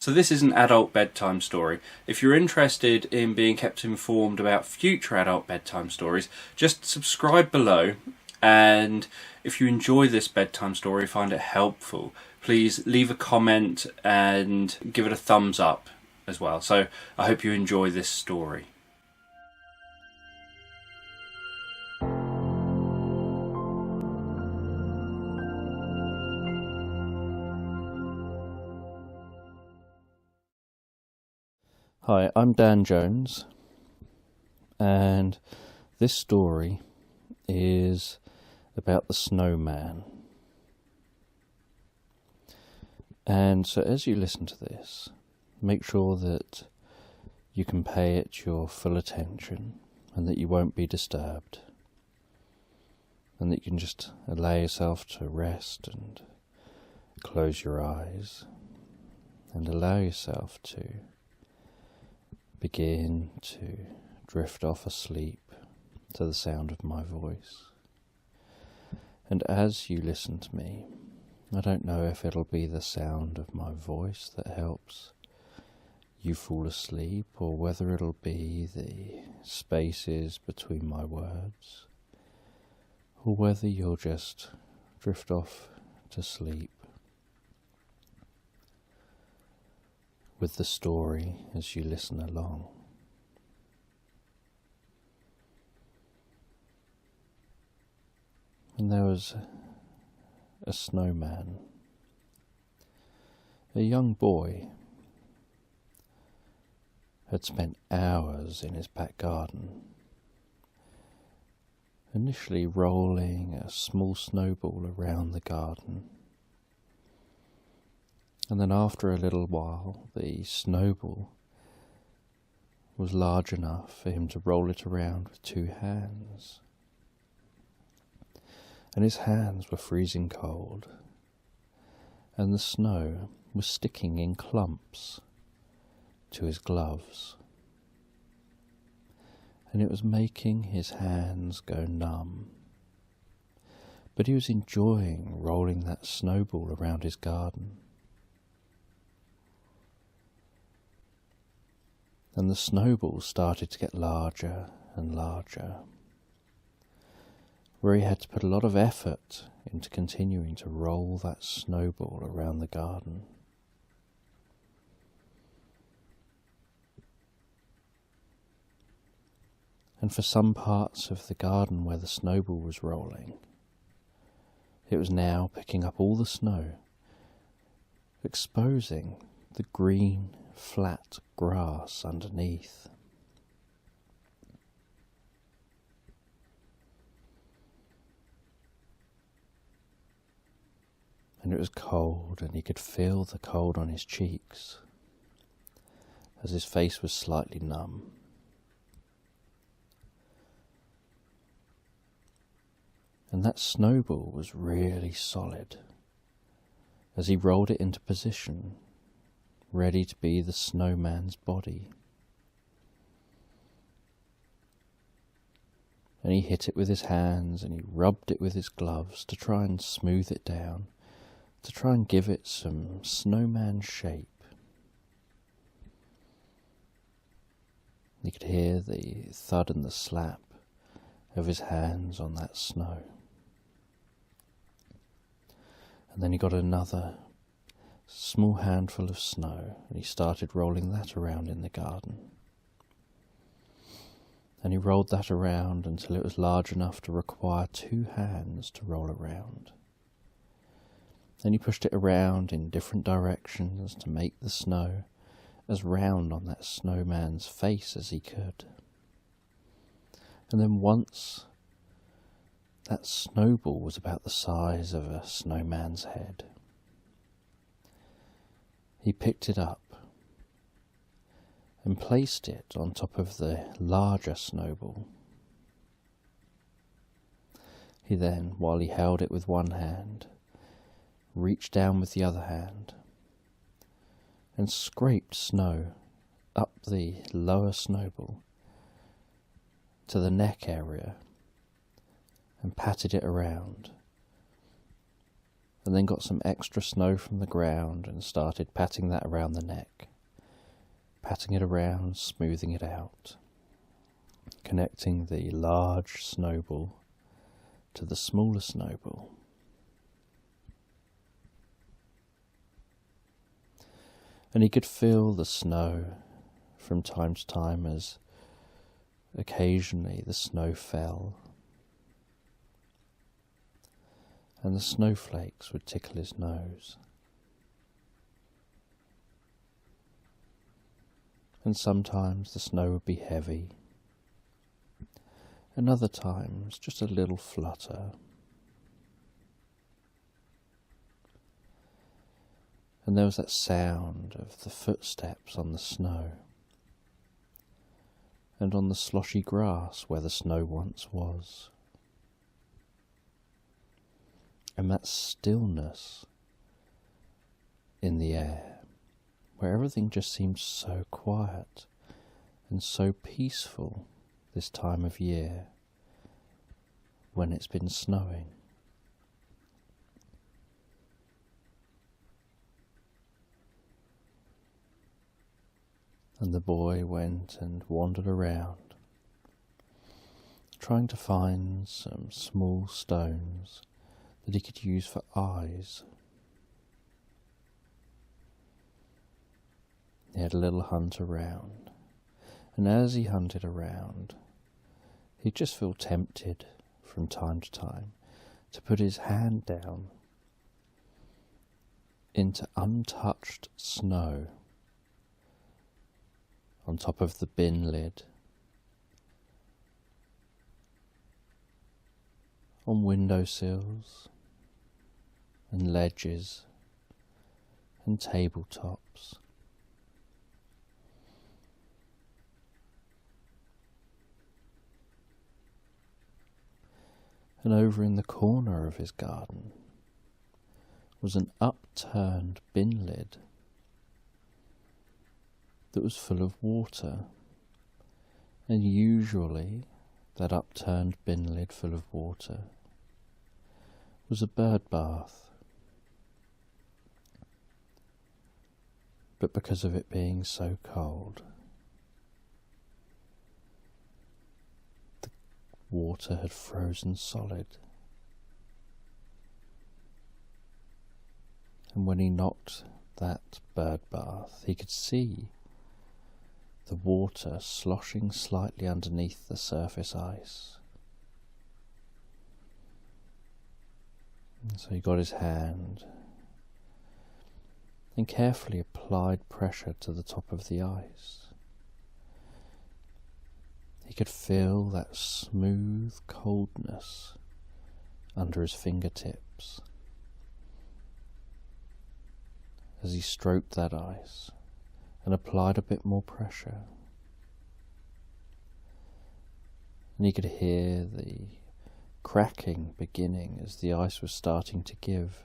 So this is an adult bedtime story. If you're interested in being kept informed about future adult bedtime stories, just subscribe below, and if you enjoy this bedtime story, find it helpful, please leave a comment and give it a thumbs up as well. So I hope you enjoy this story. Hi, I'm Dan Jones, and this story is about the Snowman. And so as you listen to this, make sure that you can pay it your full attention and that you won't be disturbed, and that you can just allow yourself to rest and close your eyes and allow yourself to begin to drift off asleep to the sound of my voice. And as you listen to me, I don't know if it'll be the sound of my voice that helps you fall asleep, or whether it'll be the spaces between my words, or whether you'll just drift off to sleep with the story as you listen along. And there was a snowman, a young boy, had spent hours in his back garden, initially rolling a small snowball around the garden. And then after a little while, the snowball was large enough for him to roll it around with two hands. And his hands were freezing cold, and the snow was sticking in clumps to his gloves, and it was making his hands go numb. But he was enjoying rolling that snowball around his garden. And the snowball started to get larger and larger, where he had to put a lot of effort into continuing to roll that snowball around the garden. And for some parts of the garden where the snowball was rolling, it was now picking up all the snow, exposing the green, flat grass underneath. And it was cold, and he could feel the cold on his cheeks as his face was slightly numb. And that snowball was really solid as he rolled it into position, ready to be the snowman's body. And he hit it with his hands, and he rubbed it with his gloves to try and smooth it down, to try and give it some snowman shape. You could hear the thud and the slap of his hands on that snow. And then he got another small handful of snow, and he started rolling that around in the garden. And he rolled that around until it was large enough to require two hands to roll around. Then he pushed it around in different directions to make the snow as round on that snowman's face as he could. And then once that snowball was about the size of a snowman's head, he picked it up and placed it on top of the larger snowball. He then, while he held it with one hand, reached down with the other hand and scraped snow up the lower snowball to the neck area and patted it around and then got some extra snow from the ground and started patting that around the neck, patting it around, smoothing it out, connecting the large snowball to the smaller snowball. And he could feel the snow from time to time as occasionally the snow fell, and the snowflakes would tickle his nose. And sometimes the snow would be heavy, and other times just a little flutter. And there was that sound of the footsteps on the snow, and on the sloshy grass where the snow once was. And that stillness in the air, where everything just seems so quiet and so peaceful this time of year when it's been snowing. And the boy went and wandered around, trying to find some small stones that he could use for eyes. He had a little hunt around, and as he hunted around, he'd just feel tempted from time to time to put his hand down into untouched snow on top of the bin lid, on windowsills and ledges and tabletops. And over in the corner of his garden was an upturned bin lid that was full of water, and usually that upturned bin lid full of water was a bird bath. But because of it being so cold, the water had frozen solid. And when he knocked that bird bath, he could see the water sloshing slightly underneath the surface ice. And so he got his hand and carefully applied pressure to the top of the ice. He could feel that smooth coldness under his fingertips as he stroked that ice and applied a bit more pressure. And he could hear the cracking beginning as the ice was starting to give.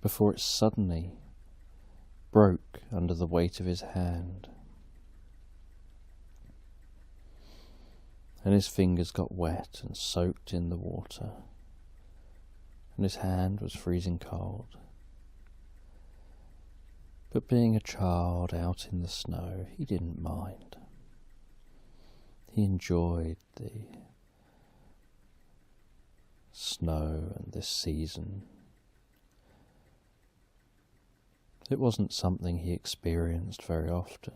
Before it suddenly broke under the weight of his hand, and his fingers got wet and soaked in the water, and his hand was freezing cold. But being a child out in the snow, he didn't mind. He enjoyed the snow and this season. It wasn't something he experienced very often.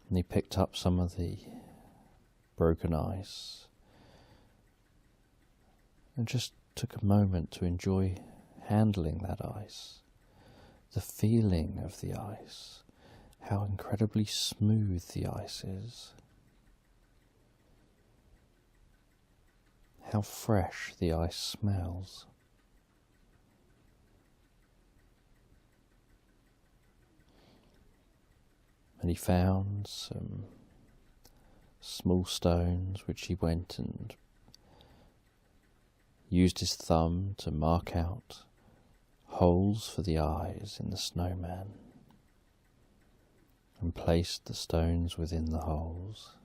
And he picked up some of the broken ice and just took a moment to enjoy handling that ice, the feeling of the ice, how incredibly smooth the ice is, how fresh the ice smells. And he found some small stones which he went and used his thumb to mark out holes for the eyes in the snowman. and placed the stones within the holes.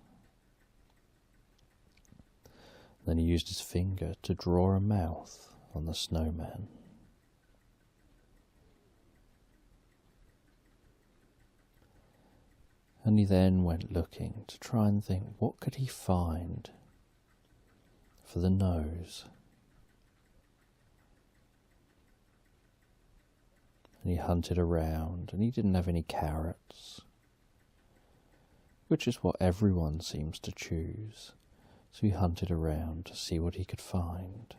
Then he used his finger to draw a mouth on the snowman. And he then went looking to try and think, what could he find for the nose? And he hunted around, and he didn't have any carrots, which is what everyone seems to choose. So he hunted around to see what he could find.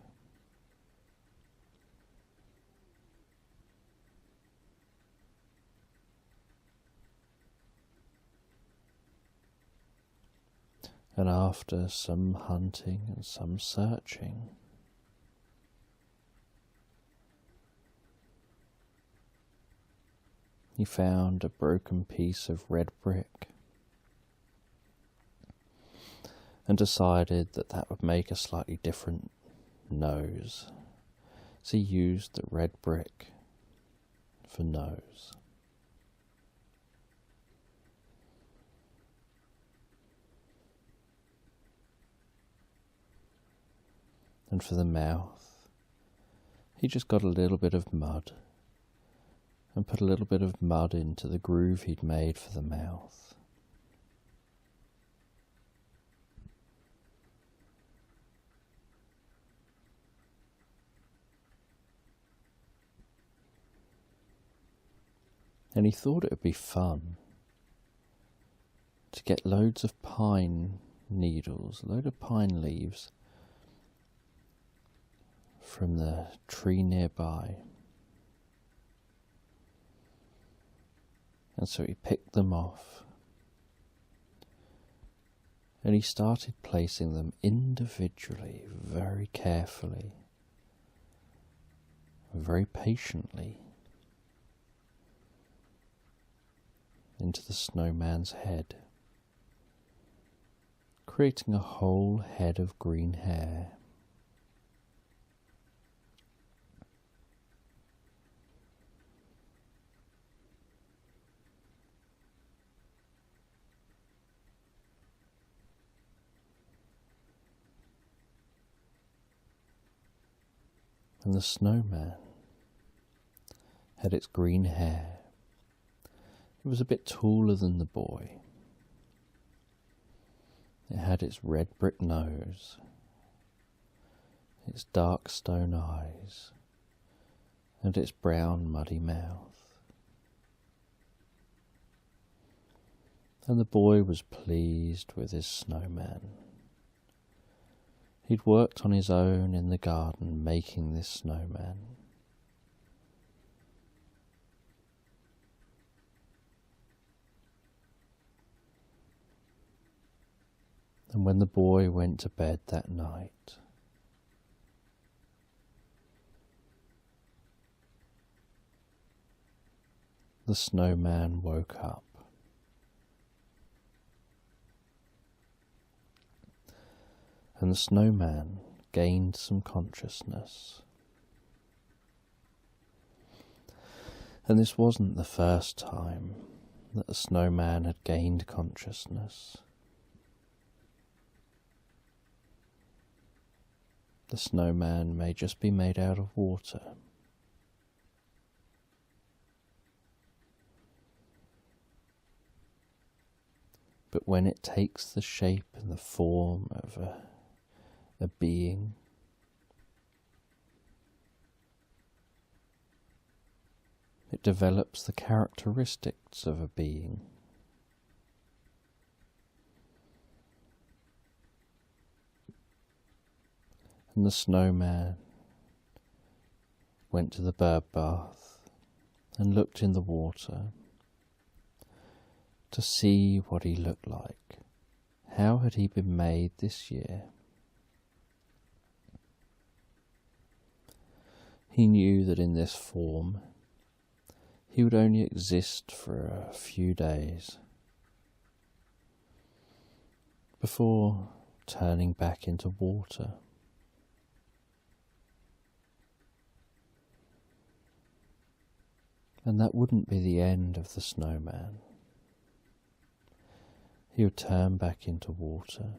And after some hunting and some searching, he found a broken piece of red brick and decided that that would make a slightly different nose. So he used the red brick for nose. And for the mouth, he just got a little bit of mud and put a little bit of mud into the groove he'd made for the mouth. And he thought it would be fun to get loads of pine needles, a load of pine leaves from the tree nearby. And so he picked them off, and he started placing them individually, very carefully, very patiently, into the snowman's head, creating a whole head of green hair. And the snowman had its green hair. It was a bit taller than the boy. It had its red brick nose, its dark stone eyes, and its brown muddy mouth. And the boy was pleased with his snowman. He'd worked on his own in the garden making this snowman. And when the boy went to bed that night, the snowman woke up. And the snowman gained some consciousness. And this wasn't the first time that the snowman had gained consciousness. The snowman may just be made out of water. But when it takes the shape and the form of a being, it develops the characteristics of a being. And the snowman went to the bird bath and looked in the water to see what he looked like. How had he been made this year? He knew that in this form he would only exist for a few days before turning back into water. And that wouldn't be the end of the snowman. he would turn back into water.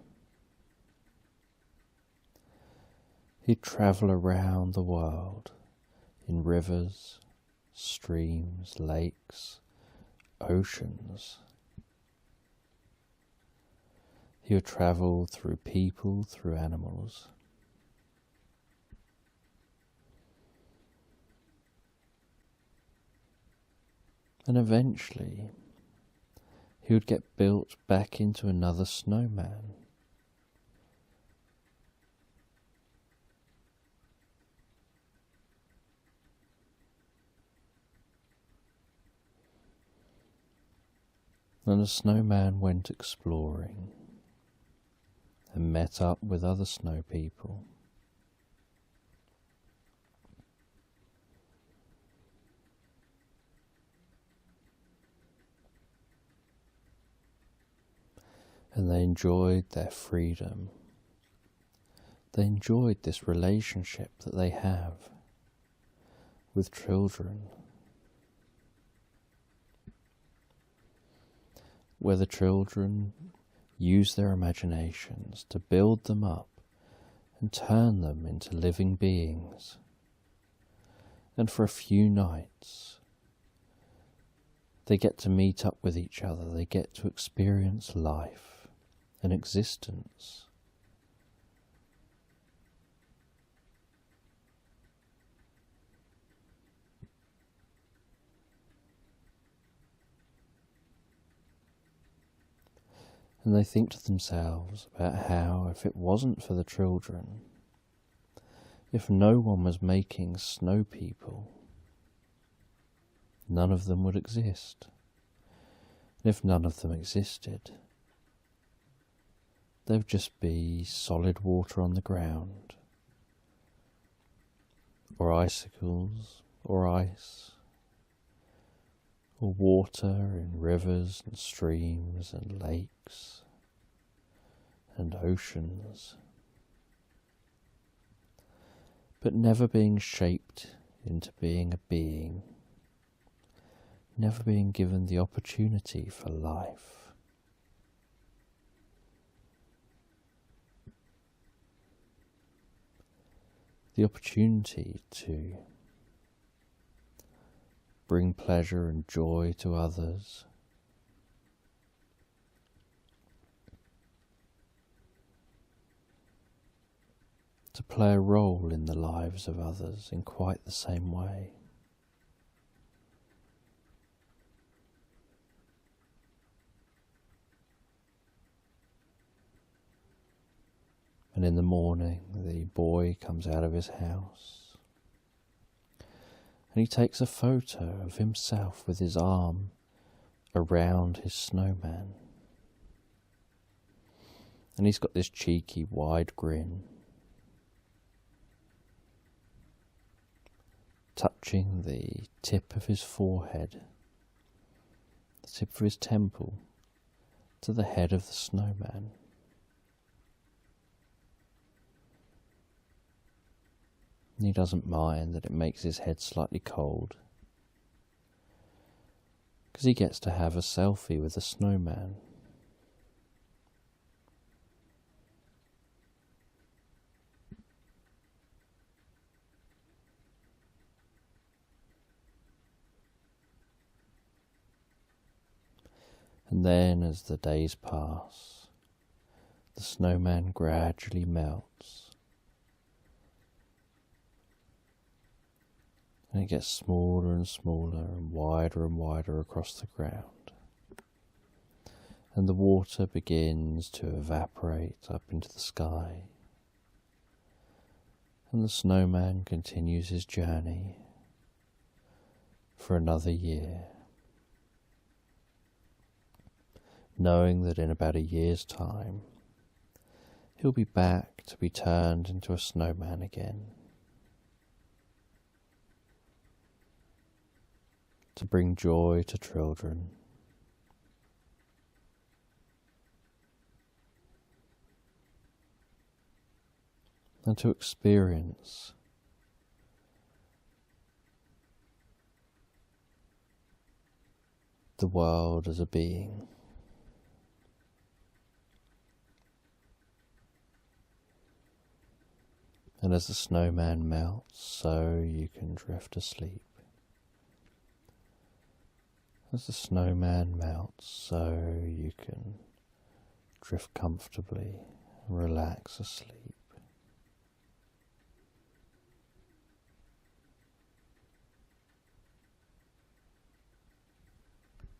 He'd travel around the world in rivers, streams, lakes, oceans. He would travel through people, through animals. And eventually, he would get built back into another snowman. And the snowman went exploring and met up with other snow people. And they enjoyed their freedom. They enjoyed this relationship that they have with children, where the children use their imaginations to build them up and turn them into living beings. And for a few nights, they get to meet up with each other, they get to experience life and existence. And they think to themselves about how, if it wasn't for the children, if no one was making snow people, none of them would exist. And if none of them existed, there would just be solid water on the ground, or icicles, or ice, or water in rivers and streams and lakes and oceans, but never being shaped into being a being, never being given the opportunity for life. The opportunity to bring pleasure and joy to others, to play a role in the lives of others in quite the same way. And in the morning, the boy comes out of his house and he takes a photo of himself with his arm around his snowman. And he's got this cheeky, wide grin, touching the tip of his forehead, the tip of his temple, to the head of the snowman. And he doesn't mind that it makes his head slightly cold, because he gets to have a selfie with the snowman. And then, as the days pass, the snowman gradually melts. And it gets smaller and smaller and wider across the ground. And the water begins to evaporate up into the sky. And the snowman continues his journey for another year, knowing that in about a year's time, he'll be back to be turned into a snowman again, to bring joy to children, and to experience the world as a being. And as the snowman melts, so you can drift asleep. As the snowman melts, so you can drift comfortably and relax asleep.